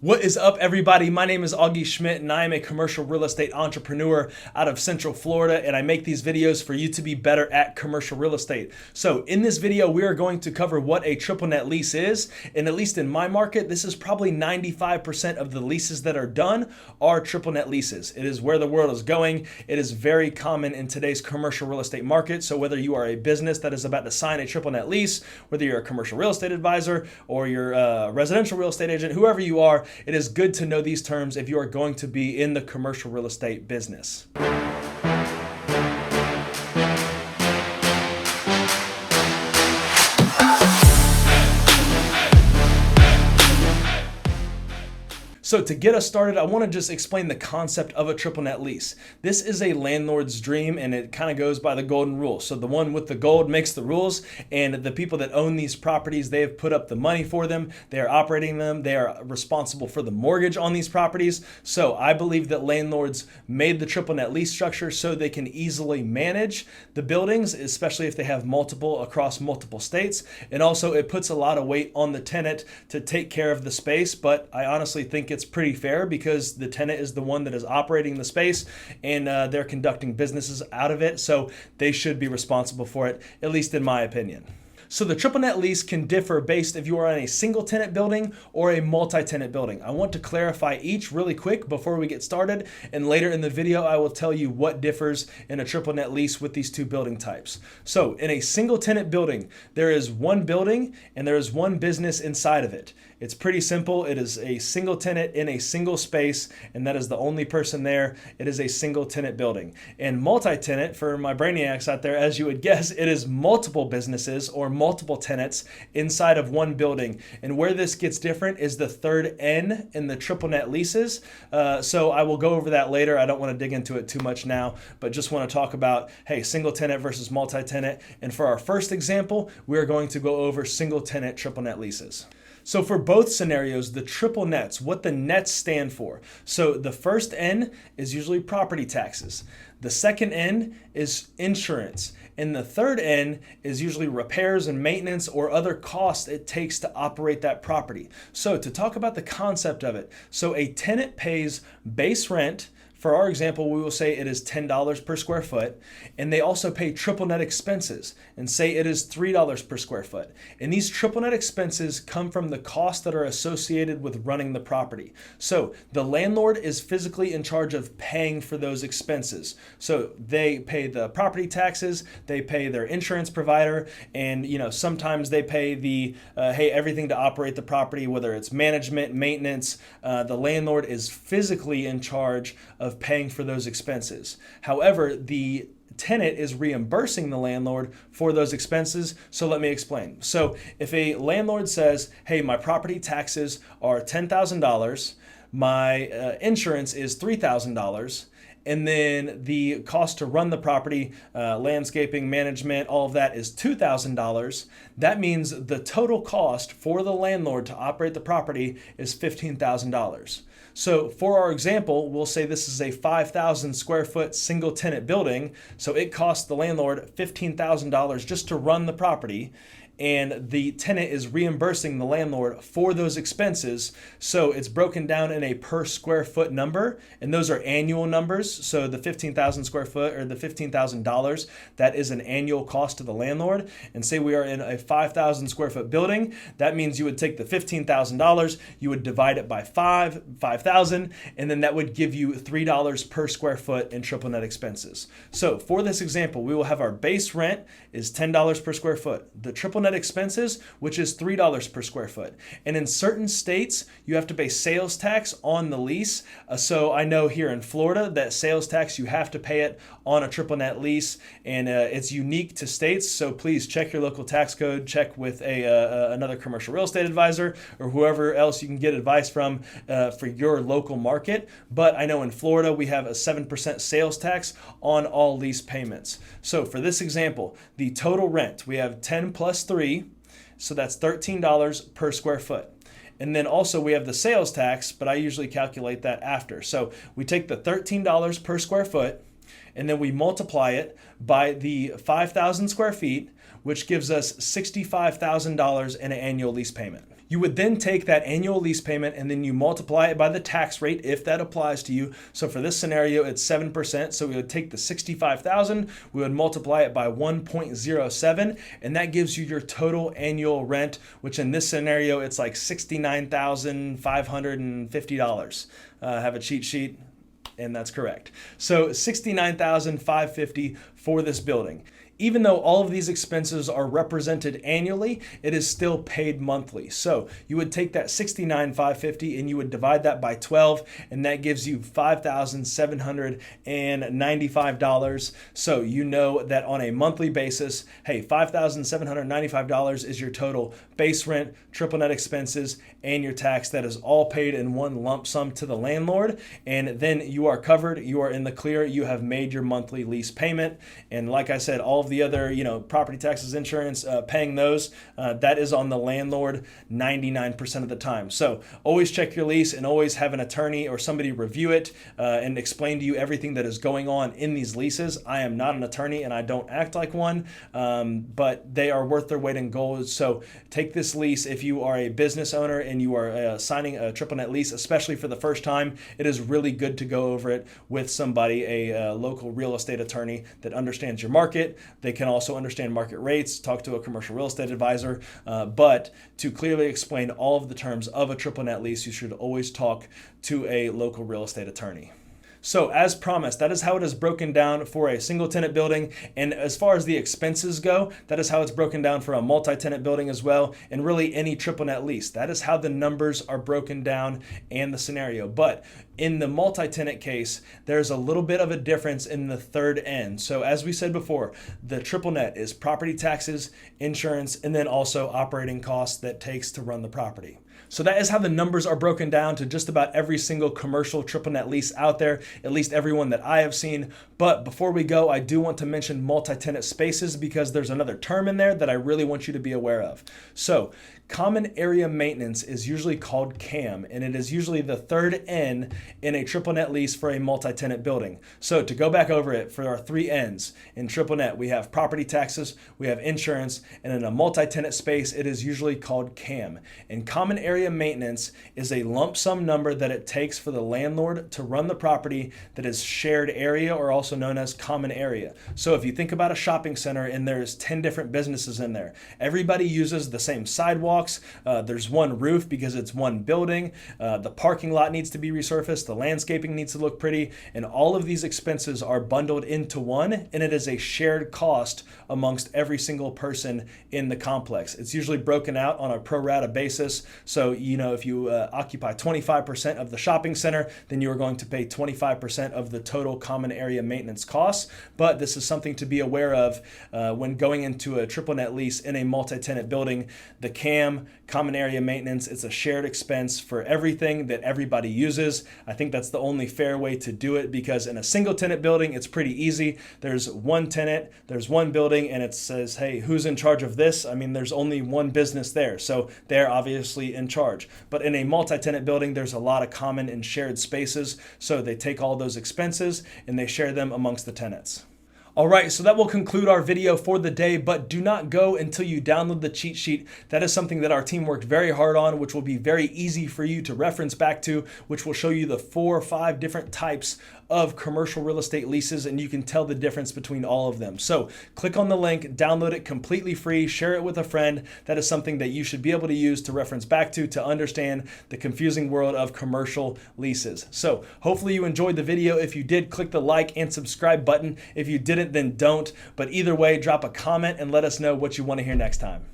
What is up, everybody? My name is Augie Schmidt, and I am a commercial real estate entrepreneur out of Central Florida, and I make these videos for you to be better at commercial real estate. So in this video, we are going to cover what a triple net lease is, and at least in my market, this is probably 95% of the leases that are done are triple net leases. It is where the world is going. It is very common in today's commercial real estate market. So whether you are a business that is about to sign a triple net lease, whether you're a commercial real estate advisor or you're a residential real estate agent, whoever you are, it is good to know these terms if you are going to be in the commercial real estate business. So to get us started, I want to just explain the concept of a triple net lease. This is a landlord's dream, and it kind of goes by the golden rule. So the one with the gold makes the rules, and the people that own these properties, they have put up the money for them. They are operating them. They are responsible for the mortgage on these properties. So I believe that landlords made the triple net lease structure so they can easily manage the buildings, especially if they have multiple across multiple states. And also it puts a lot of weight on the tenant to take care of the space, but I honestly think it's pretty fair because the tenant is the one that is operating the space, and they're conducting businesses out of it, so they should be responsible for it, at least in my opinion. So the triple net lease can differ based if you are on a single tenant building or a multi-tenant building. I want to clarify each really quick before we get started, and later in the video I will tell you what differs in a triple net lease with these two building types. So in a single tenant building, there is one building and there is one business inside of it. It's pretty simple. It is a single tenant in a single space, and that is the only person there. It is a single tenant building. And multi-tenant, for my brainiacs out there, as you would guess, it is multiple businesses or multiple tenants inside of one building. And where this gets different is the third N in the triple net leases. So I will go over that later. I don't want to dig into it too much now, but just want to talk about, hey, single tenant versus multi-tenant. And for our first example, we are going to go over single tenant triple net leases. So for both scenarios, the triple nets, what the nets stand for. So the first N is usually property taxes. The second N is insurance. And the third N is usually repairs and maintenance or other costs it takes to operate that property. So to talk about the concept of it, so a tenant pays base rent. For our example, we will say it is $10 per square foot, and they also pay triple net expenses and say it is $3 per square foot. And these triple net expenses come from the costs that are associated with running the property. So the landlord is physically in charge of paying for those expenses. So they pay the property taxes, they pay their insurance provider, and sometimes they pay the everything to operate the property, whether it's management, maintenance. The landlord is physically in charge of paying for those expenses. However, the tenant is reimbursing the landlord for those expenses. So let me explain. So if a landlord says, hey, my property taxes are $10,000, my insurance is $3,000, and then the cost to run the property, landscaping, management, all of that is $2,000. That means the total cost for the landlord to operate the property is $15,000. So for our example, we'll say this is a 5,000 square foot single tenant building. So it costs the landlord $15,000 just to run the property, and the tenant is reimbursing the landlord for those expenses. So it's broken down in a per square foot number, and those are annual numbers. So the 15,000 square foot or the $15,000, that is an annual cost to the landlord. And say we are in a 5,000 square foot building, that means you would take the $15,000, you would divide it by 5,000, and then that would give you $3 per square foot in triple net expenses. So for this example, we will have our base rent is $10 per square foot. The triple net expenses, which is $3 per square foot. And in certain states, you have to pay sales tax on the lease. So I know here in Florida that sales tax, you have to pay it on a triple net lease, and it's unique to states. So please check your local tax code, check with another commercial real estate advisor or whoever else you can get advice from for your local market. But I know in Florida, we have a 7% sales tax on all lease payments. So for this example, the total rent, we have 10 plus 3, so that's $13 per square foot. And then also we have the sales tax, but I usually calculate that after. So we take the $13 per square foot, and then we multiply it by the 5,000 square feet, which gives us $65,000 in an annual lease payment. You would then take that annual lease payment and then you multiply it by the tax rate if that applies to you. So for this scenario, it's 7%. So we would take the $65,000, we would multiply it by 1.07, and that gives you your total annual rent, which in this scenario, it's like $69,550. Have a cheat sheet, and that's correct. So $69,550 for this building. Even though all of these expenses are represented annually, it is still paid monthly. So you would take that $69,550 and you would divide that by 12, and that gives you $5,795. So you know that on a monthly basis, hey, $5,795 is your total base rent, triple net expenses, and your tax. That is all paid in one lump sum to the landlord, and then you are covered. You are in the clear. You have made your monthly lease payment, and like I said, all of the other, property taxes, insurance, paying those, that is on the landlord 99% of the time. So always check your lease and always have an attorney or somebody review it and explain to you everything that is going on in these leases. I am not an attorney and I don't act like one, but they are worth their weight in gold. So take this lease if you are a business owner and you are signing a triple net lease, especially for the first time. It is really good to go over it with somebody, a local real estate attorney that understands your market. They can also understand market rates, talk to a commercial real estate advisor, but to clearly explain all of the terms of a triple net lease, you should always talk to a local real estate attorney. So as promised, that is how it is broken down for a single tenant building. And as far as the expenses go, that is how it's broken down for a multi-tenant building as well. And really any triple net lease. That is how the numbers are broken down and the scenario. But in the multi-tenant case, there's a little bit of a difference in the third end. So as we said before, the triple net is property taxes, insurance, and then also operating costs that takes to run the property. So that is how the numbers are broken down to just about every single commercial triple net lease out there, at least everyone that I have seen. But before we go, I do want to mention multi-tenant spaces because there's another term in there that I really want you to be aware of. So common area maintenance is usually called CAM, and it is usually the third N in a triple net lease for a multi-tenant building. So to go back over it for our three N's, in triple net, we have property taxes, we have insurance, and in a multi-tenant space, it is usually called CAM. And common area maintenance is a lump sum number that it takes for the landlord to run the property that is shared area, or also known as common area. So if you think about a shopping center and there's 10 different businesses in there, everybody uses the same sidewalk. There's one roof because it's one building. The parking lot needs to be resurfaced. The landscaping needs to look pretty. And all of these expenses are bundled into one, and it is a shared cost amongst every single person in the complex. It's usually broken out on a pro rata basis. So, if you occupy 25% of the shopping center, then you are going to pay 25% of the total common area maintenance costs. But this is something to be aware of when going into a triple net lease in a multi-tenant building. The CAM, common area maintenance, it's a shared expense for everything that everybody uses. I think that's the only fair way to do it, because in a single tenant building, it's pretty easy. There's one tenant, there's one building, and it says, hey, who's in charge of this? I mean, there's only one business there, so they're obviously in charge. But in a multi-tenant building, there's a lot of common and shared spaces, so they take all those expenses and they share them amongst the tenants. All right, so that will conclude our video for the day, but do not go until you download the cheat sheet. That is something that our team worked very hard on, which will be very easy for you to reference back to, which will show you the 4 or 5 different types of commercial real estate leases, and you can tell the difference between all of them. So click on the link, download it completely free, share it with a friend. That is something that you should be able to use to reference back to understand the confusing world of commercial leases. So hopefully you enjoyed the video. If you did, click the like and subscribe button. If you didn't, then don't. But either way, drop a comment and let us know what you want to hear next time.